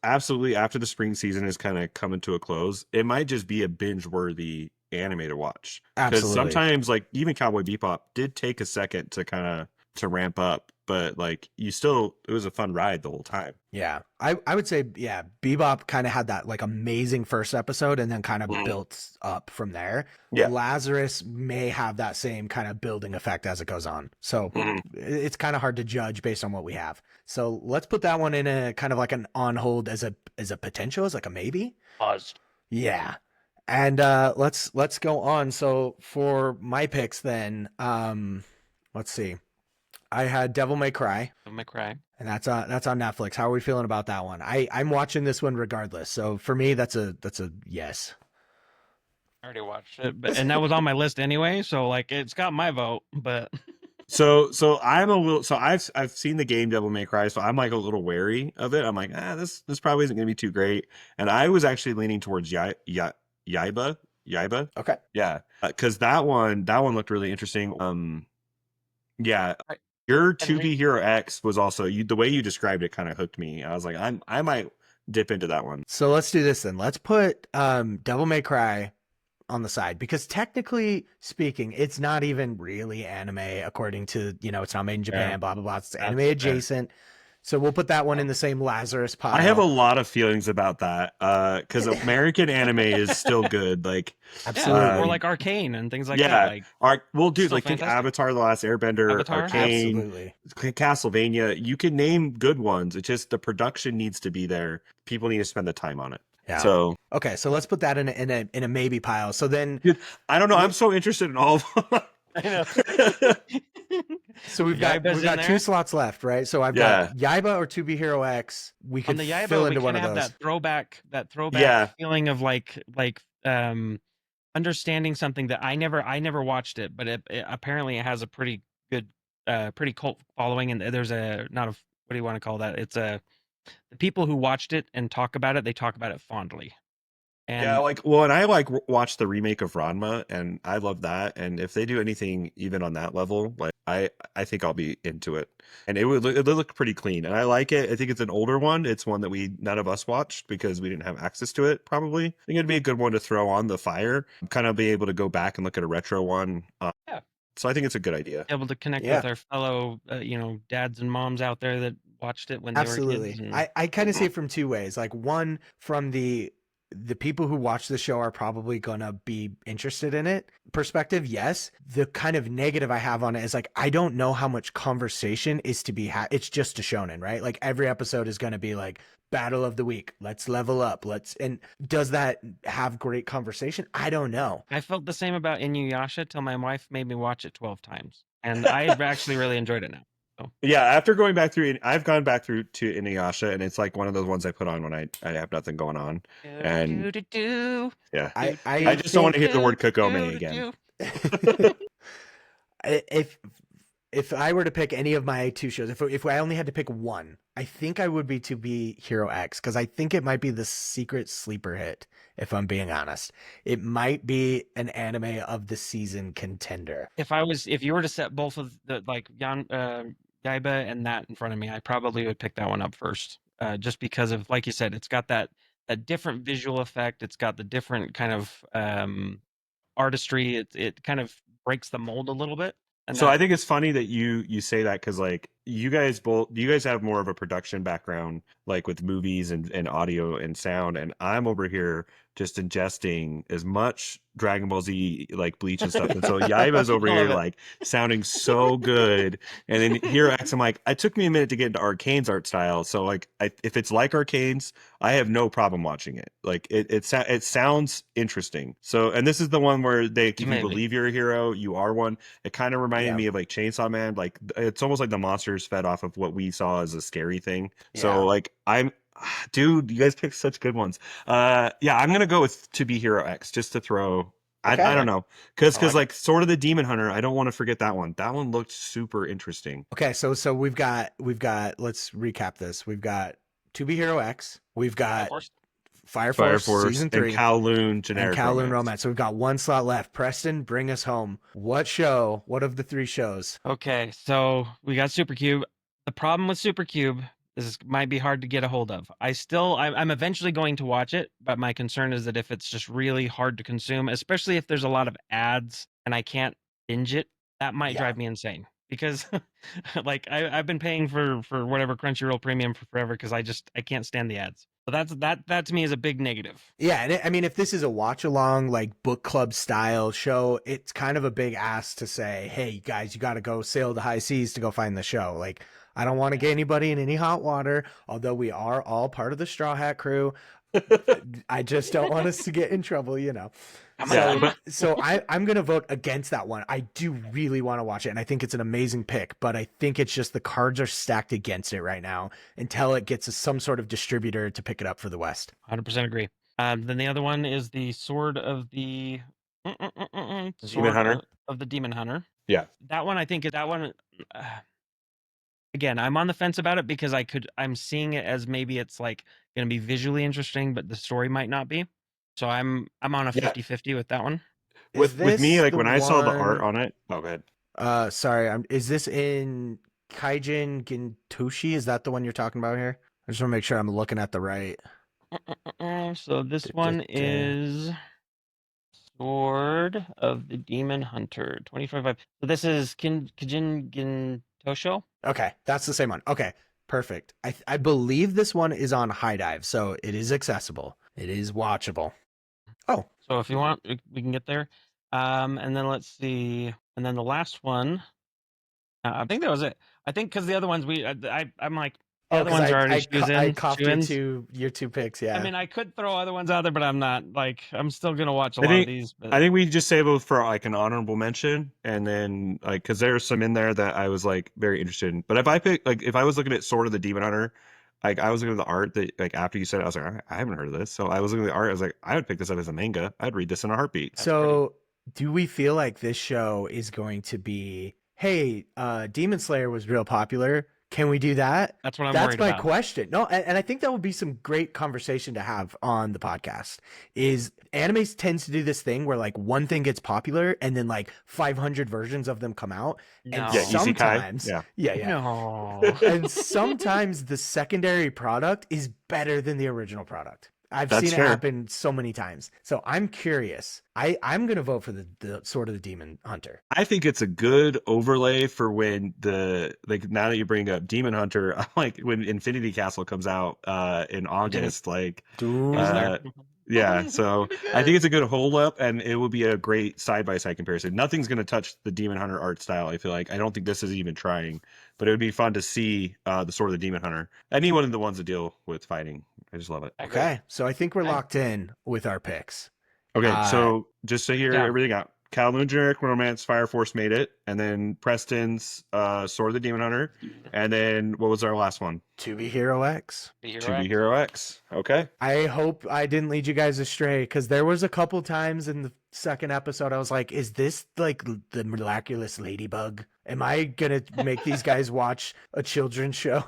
absolutely after the spring season is kind of coming to a close, it might just be a binge worthy anime to watch. Because Absolutely. sometimes, like even Cowboy Bebop did take a second to kind of to ramp up, but like it was a fun ride the whole time. Yeah, I would say, yeah, Bebop kind of had that like amazing first episode and then kind of Mhm. built up from there. Yeah. Lazarus may have that same kind of building effect as it goes on. So Mhm. it's kind of hard to judge based on what we have. So let's put that one in a kind of like an on hold as a potential, as like a maybe. Paused. Yeah. And let's go on. So for my picks then, let's see. I had Devil May Cry. I'm gonna cry. And that's on Netflix. How are we feeling about that one? I'm watching this one regardless. So for me, that's a yes. I already watched it, and that was on my list anyway. So like, it's got my vote. But So I'm a little so I've seen the game Devil May Cry, so I'm like a little wary of it. I'm like, this probably isn't gonna be too great. And I was actually leaning towards Yaiba. Yaiba. Okay. Yeah. Because that one looked really interesting. Yeah. I, Your and 2B Hero X was also the way you described it kind of hooked me. I was like, I might dip into that one. So let's do this then. Let's put Devil May Cry on the side because technically speaking, it's not even really anime according to, it's not made in Japan, Yeah. blah blah blah. It's anime That's fair. adjacent. So we'll put that one in the same Lazarus pile. I have a lot of feelings about that because American anime is still good. Like, Absolutely. or like Arcane and things like yeah, that. Like, dude, still like think fantastic. Avatar: The Last Airbender, Avatar? Arcane, Absolutely. Castlevania. You can name good ones. It's just the production needs to be there. People need to spend the time on it. Yeah. So okay, so let's put that in a maybe pile. So then dude, I don't know. I'm so interested in all of them. I know. So we've Yaiba's got in two there. slots left, right? So I've Yeah. got Yaiba or 2B Hero X. We On could the Yaiba, fill we into one kind of of have those. that throwback Yeah. feeling of like understanding something that I never watched it, but it apparently it has a pretty good, pretty cult following, and there's a not a what do you want to call that? It's the people who watched it and talk about it, they talk about it fondly. And Yeah, and I watched the remake of Ranma, and I love that. And if they do anything even on that level, like I think I'll be into it. And it would look pretty clean, and I like it. I think it's an older one. It's one that none of us watched because we didn't have access to it. Probably, I think it'd be a good one to throw on the fire. Kind of be able to go back and look at a retro one. Yeah. So I think it's a good idea. able to connect Yeah. with our fellow, dads and moms out there that watched it when they were Absolutely. kids. And I kind of see it from two ways. Like one from the the people who watch the show are probably gonna be interested in it. Perspective, yes. The kind of negative I have on it is like, I don't know how much conversation is to be had. It's just a shonen, right? Like every episode is gonna be like battle of the week. Let's level up. And does that have great conversation? I don't know. I felt the same about Inuyasha till my wife made me watch it 12 times, and I've actually really enjoyed it now. So Yeah, after going back through, I've gone back through to Inuyasha, and it's like one of those ones I put on when I have nothing going on. And yeah, I just don't want to hear the word Kokome again. If if I were to pick any of my two shows, if I only had to pick one, I think I would be To Be Hero X, because I think it might be the secret sleeper hit. If I'm being honest, it might be an anime of the season contender. If you were to set both of the Yaiba and that in front of me, I probably would pick that one up first, just because of, like you said, it's got that different visual effect. It's got the different kind of artistry. It kind of breaks the mold a little bit. And so I think it's funny that you say that, because like you guys have more of a production background, like with movies and audio and sound, and I'm over here just ingesting as much Dragon Ball Z, like Bleach and stuff. And so Yaiba's over here like sounding so good. And then Hero X, I'm like, it took me a minute to get into Arcane's art style. So like if it's like Arcane's, I have no problem watching it. Like it sounds interesting. So, and this is the one where if you believe you're a hero, you are one. It kind of reminded me of like Chainsaw Man. Like it's almost like the monsters fed off of what we saw as a scary thing. Yeah. So like dude, you guys picked such good ones. I'm gonna go with To Be Hero X, just to throw. Okay. I don't know, because like Sword of the Demon Hunter, I don't want to forget that one. That one looked super interesting. Okay, so we've got. Let's recap this. We've got To Be Hero X. We've got Fire Force season 3, and Kowloon generic and Kowloon romance. So we've got one slot left. Preston, bring us home. What of the 3 shows? Okay, so we got Supercube. The problem with Supercube, this might be hard to get a hold of. I'm eventually going to watch it, but my concern is that if it's just really hard to consume, especially if there's a lot of ads and I can't binge it, that might drive me insane. Because like I've been paying for whatever Crunchyroll Premium for forever, because I can't stand the ads. So that to me is a big negative. Yeah, and I mean, if this is a watch along, like book club style show, it's kind of a big ask to say, hey guys, you got to go sail the high seas to go find the show. Like, I don't want to get anybody in any hot water, although we are all part of the Straw Hat crew. I just don't want us to get in trouble, you know. So I'm going to vote against that one. I do really want to watch it, and I think it's an amazing pick, but I think it's just the cards are stacked against it right now until it gets some sort of distributor to pick it up for the West. 100% agree. Then the other one is the Sword of the Demon Hunter. Of the Demon Hunter. Yeah. That one, I think that one... Again, I'm on the fence about it because I'm seeing it as maybe it's like going to be visually interesting, but the story might not be. So I'm on a 50-50 with that one. With me, like when I saw the art on it. Oh, go ahead. Sorry, is this in Kaijin Gintoshi? Is that the one you're talking about here? I just want to make sure I'm looking at the right. So this one is Sword of the Demon Hunter 2025. So this is Kaijin Gintosho. Okay, that's the same one. Okay, perfect. I believe this one is on High Dive, so it is accessible. It is watchable. Oh, so if you want, we can get there. And then let's see. And then the last one, I think that was it. I think because the other ones I'm like, the other ones are already chosen. I coughed your two picks, yeah. I mean, I could throw other ones out there, but I'm not. Like, I'm still gonna watch a lot of these. But... I think we just save those for like an honorable mention, and then like because there's some in there that I was like very interested in. But if I was looking at Sword of the Demon Hunter, like I was looking at the art that like after you said it, I was like, I haven't heard of this. So I was looking at the art. I was like, I would pick this up as a manga. I'd read this in a heartbeat. So do we feel like this show is going to be, hey, Demon Slayer was real popular? Can we do that? That's what I'm worried about. That's my question. No, and I think that would be some great conversation to have on the podcast. Is anime tends to do this thing where like one thing gets popular and then like 500 versions of them come out. No. And sometimes, No. And sometimes the secondary product is better than the original product. I've seen it happen so many times. So I'm curious. I'm going to vote for the Sword of the Demon Hunter. I think it's a good overlay for when now that you bring up Demon Hunter, I'm like when Infinity Castle comes out in August, like Yeah, so Pretty I good. think it's a good hold up, and it would be a great side by side comparison. Nothing's going to touch the Demon Hunter art style. I feel like I don't think this is even trying, but it would be fun to see the Sword of the Demon Hunter. Any one of the ones that deal with fighting, I just love it. I agree. Okay, so I think we're Okay. locked in with our picks. Okay, so just to hear Yeah. everything out, Calhoun Generic Romance Fire Force made it, and then Preston's Sword of the Demon Hunter, and then what was our last one? To Be Hero X. The Hero To Be X. Hero X. Okay. I hope I didn't lead you guys astray, because there was a couple times in the second episode I was like, is this like the miraculous ladybug? Am I gonna make these guys watch a children's show?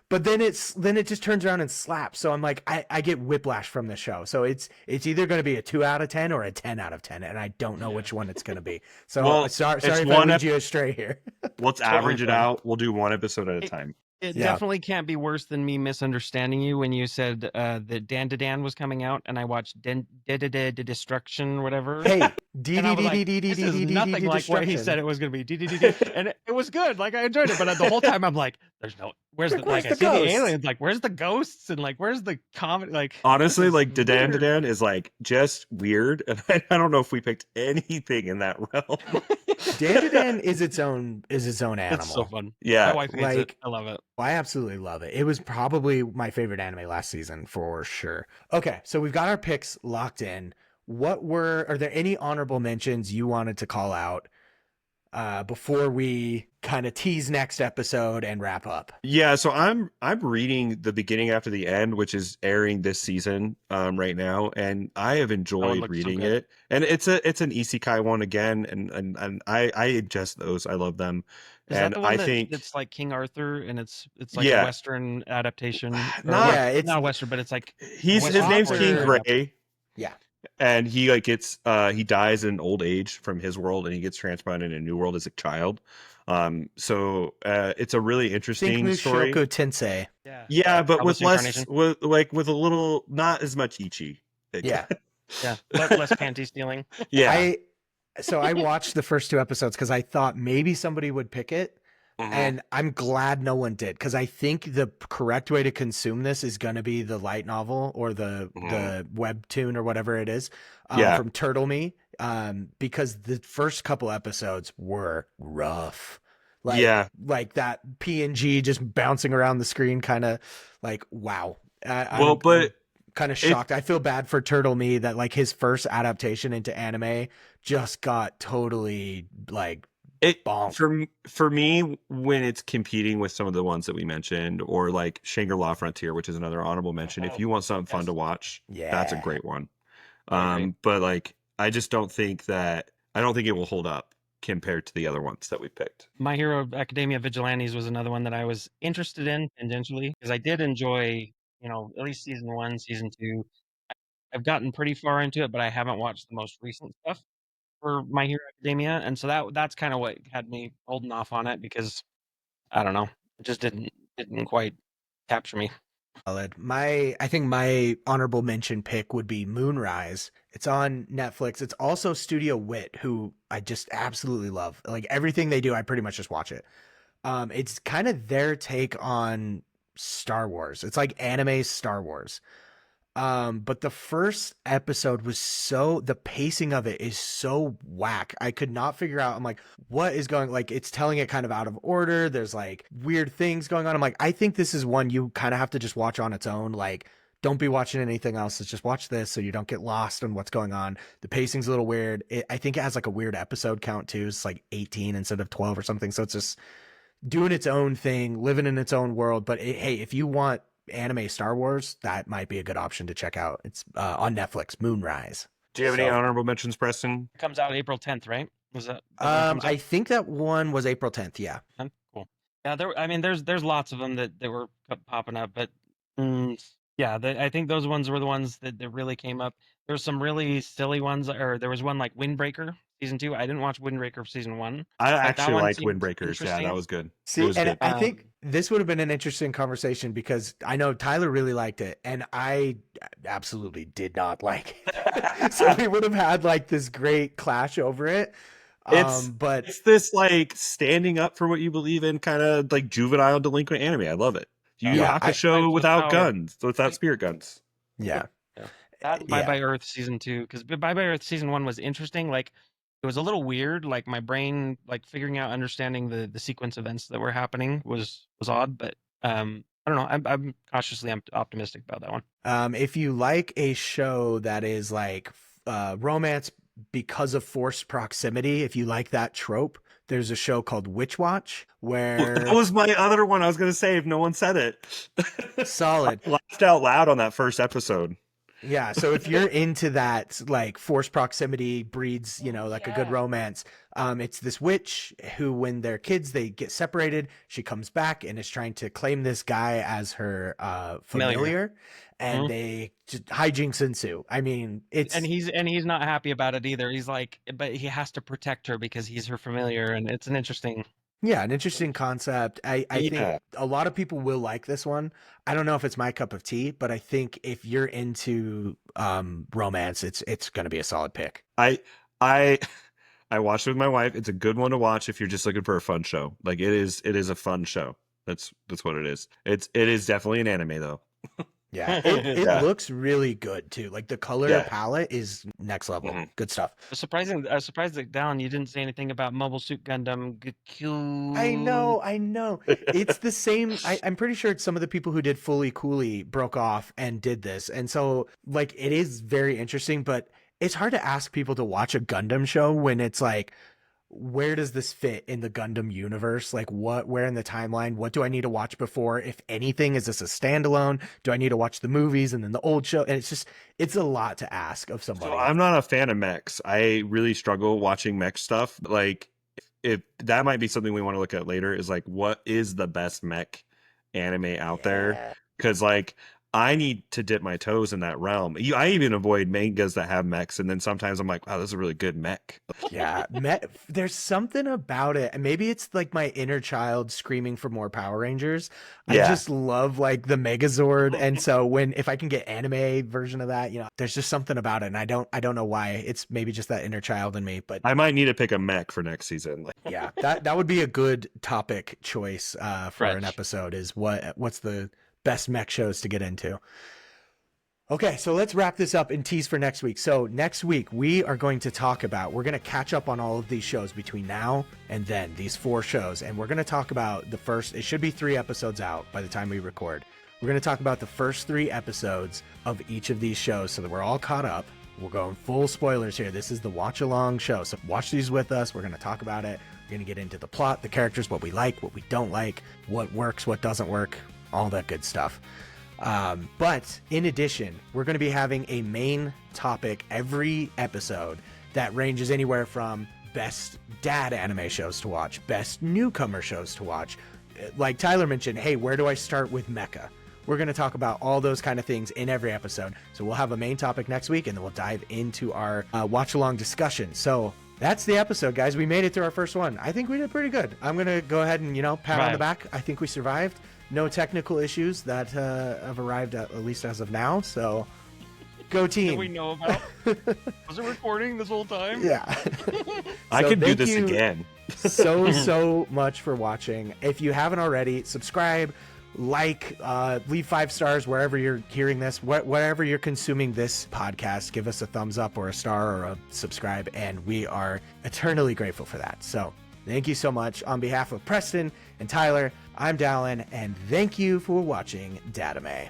But then it just turns around and slaps. So I'm like, I get whiplash from the show. So it's either gonna be a 2 out of 10 or a 10 out of 10, and I don't know which one it's gonna be. So Well, sorry it's if I one lead you astray here. Let's Totally average it fine. out. We'll do one episode at a time. It Yeah. definitely can't be worse than me misunderstanding you when you said that Dan was coming out, and I watched Destruction, whatever. Hey, And I was like, this is nothing like what he said it was going to be. And it was good. Like, I enjoyed it. But the whole time I'm like, where's the, Where's like, I the see the ghosts? aliens. Like, where's the ghosts? And like, where's the comedy? Like, Honestly, this is like Dadan weird. Dadan is like just weird, and I don't know if we picked anything in that realm. Dan is its own animal. It's so fun. Yeah, My wife hates it. like- I love it. I absolutely love it. It was probably my favorite anime last season for sure. Okay, so we've got our picks locked in. Are there any honorable mentions you wanted to call out before we kind of tease next episode and wrap up? yeah. So I'm reading the beginning after the end, which is airing this season right now, and I have enjoyed looks so reading good. it. And it's an isekai one again, and I ingest those. I love them. Is and that the one I that think it's like King Arthur and it's like Yeah. a Western adaptation? Or Not- Yeah, it's not Western, but it's like his Western name's King Arthur. Gray. Yeah. And he like gets he dies in old age from his world, and he gets transplanted in a new world as a child. So it's a really Think interesting story. Mushoku Tensei. Yeah, but with Elvis less, Incarnation. with a little, not as much ichi. Yeah. Yeah, less panty stealing. Yeah. I watched the first 2 episodes because I thought maybe somebody would pick it. Mhm. And I'm glad no one did, because I think the correct way to consume this is going to be the light novel or the webtoon or whatever it is Yeah. from Turtle Me, because the first couple episodes were rough. Like that PNG just bouncing around the screen, kind of like, wow. I'm kind of shocked. I feel bad for Turtle Me that like his first adaptation into anime just got totally like bonk. For me, when it's competing with some of the ones that we mentioned, or like Shangri-La Frontier, which is another honorable mention, if you want something fun to watch, that's a great one. But like, I just don't think it will hold up compared to the other ones that we picked. My Hero Academia Vigilantes was another one that I was interested in tangentially, because I did enjoy, at least season 1, season 2. I've gotten pretty far into it, but I haven't watched the most recent stuff for My Hero Academia, and so that's kind of what had me holding off on it, because I don't know, it just didn't quite capture me. Solid. I think my honorable mention pick would be Moonrise. It's on Netflix. It's also Studio Wit, who I just absolutely love. Like everything they do, I pretty much just watch it. It's kind of their take on Star Wars. It's like anime Star Wars. But the first episode was the pacing of it is so whack. I could not figure out. I'm like, what is going, like, it's telling it kind of out of order. There's like weird things going on. I'm like, I think this is one you kind of have to just watch on its own. Like, don't be watching anything else. Just watch this so you don't get lost in what's going on. The pacing's a little weird. I think it has like a weird episode count too. It's like 18 instead of 12 or something. So it's just doing its own thing, living in its own world. But hey, if you want anime Star Wars, that might be a good option to check out. It's on Netflix, Moonrise. Do you have any honorable mentions, Preston? It comes out April 10th, right? Was that when it comes out? I think that one was April 10th. Yeah. Cool. Yeah, there's lots of them that were popping up, but yeah, I think those ones were the ones that really came up. There's some really silly ones, or there was one like Windbreaker season 2. I didn't watch Windbreaker season 1. I that actually one liked seemed Windbreakers. Yeah, interesting. that was good. See, was and good. I think this would have been an interesting conversation, because I know Tyler really liked it, and I absolutely did not like it. So we would have had like this great clash over it. But It's this like standing up for what you believe in, kind of like juvenile delinquent anime. I love it. Yu Yu Yeah, Hakusho without how- guns, without spirit guns. yeah. That Bye Yeah. Bye Earth season 2, because Bye Bye Earth season 1 was interesting. Like it was a little weird. Like my brain, like figuring out, understanding the sequence events that were happening was odd. But I don't know. I'm cautiously optimistic about that one. If you like a show that is like romance because of forced proximity, if you like that trope, there's a show called Witch Watch That where was my other one I was going to say if no one said it. solid. I laughed out loud on that first episode. Yeah, so if you're into that, like forced proximity breeds, like a good Yeah. romance. It's this witch who, when they're kids, they get separated. She comes back and is trying to claim this guy as her familiar, and Mhm. they just hijinks ensue. I mean, it's And he's not happy about it either. He's like, but he has to protect her because he's her familiar, and it's an interesting. yeah, an interesting concept. I think Yeah. a lot of people will like this one. I don't know if it's my cup of tea, but I think if you're into romance, it's going to be a solid pick. I I I watched it with my wife. It's a good one to watch if you're just looking for a fun show. Like it is a fun show. That's what it is. It is definitely an anime though. Yeah, it Yeah. looks really good too. Like the color Yeah. palette is next level. Mhm. Good stuff. I was surprised that Dallin, you didn't say anything about Mobile Suit Gundam Gekyu. I know. It's the same. I'm pretty sure it's some of the people who did Fully Cooley broke off and did this. And so, like, it is very interesting, but it's hard to ask people to watch a Gundam show when it's like, where does this fit in the Gundam universe? Like, where in the timeline? What do I need to watch before? If anything, is this a standalone? Do I need to watch the movies and then the old show? And it's a lot to ask of somebody. So I'm not a fan of mechs. I really struggle watching mech stuff. Like if that might be something we want to look at later is like what is the best mech anime out there? Because like I need to dip my toes in that realm. I even avoid mangas that have mechs, and then sometimes I'm like, wow, this is a really good mech. Yeah, there's something about it. And maybe it's like my inner child screaming for more Power Rangers. I Yeah. just love like the Megazord. And so if I can get anime version of that, there's just something about it. And I don't know why. It's maybe just that inner child in me, but I might need to pick a mech for next season. Like, yeah, that would be a good topic choice for an Fretch. episode is what's the best mech shows to get into. Okay, so let's wrap this up and tease for next week. So next week we're going to catch up on all of these shows between now and then, these 4 shows. And we're going to talk about it should be 3 episodes out by the time we record. We're going to talk about the first 3 episodes of each of these shows so that we're all caught up. We're going full spoilers here. This is the watch along show. So watch these with us. We're going to talk about it. We're going to get into the plot, the characters, what we like, what we don't like, what works, what doesn't work, all that good stuff. But in addition, we're going to be having a main topic every episode that ranges anywhere from best dad anime shows to watch, best newcomer shows to watch. Like Tyler mentioned, hey, where do I start with mecha? We're going to talk about all those kind of things in every episode. So we'll have a main topic next week, and then we'll dive into our watch-along discussion. So that's the episode, guys. We made it through our first one. I think we did pretty good. I'm going to go ahead and, pat on the back. I think we survived. No technical issues that have arrived at least as of now. So go team. That we know about. Was it recording this whole time? Yeah. I So could do thank this you again. so much for watching. If you haven't already, subscribe, leave 5 stars wherever you're hearing this, wherever you're consuming this podcast. Give us a thumbs up or a star or a subscribe, and we are eternally grateful for that. So thank you so much. On behalf of Preston and Tyler, I'm Dallin, and thank you for watching Dad-ime.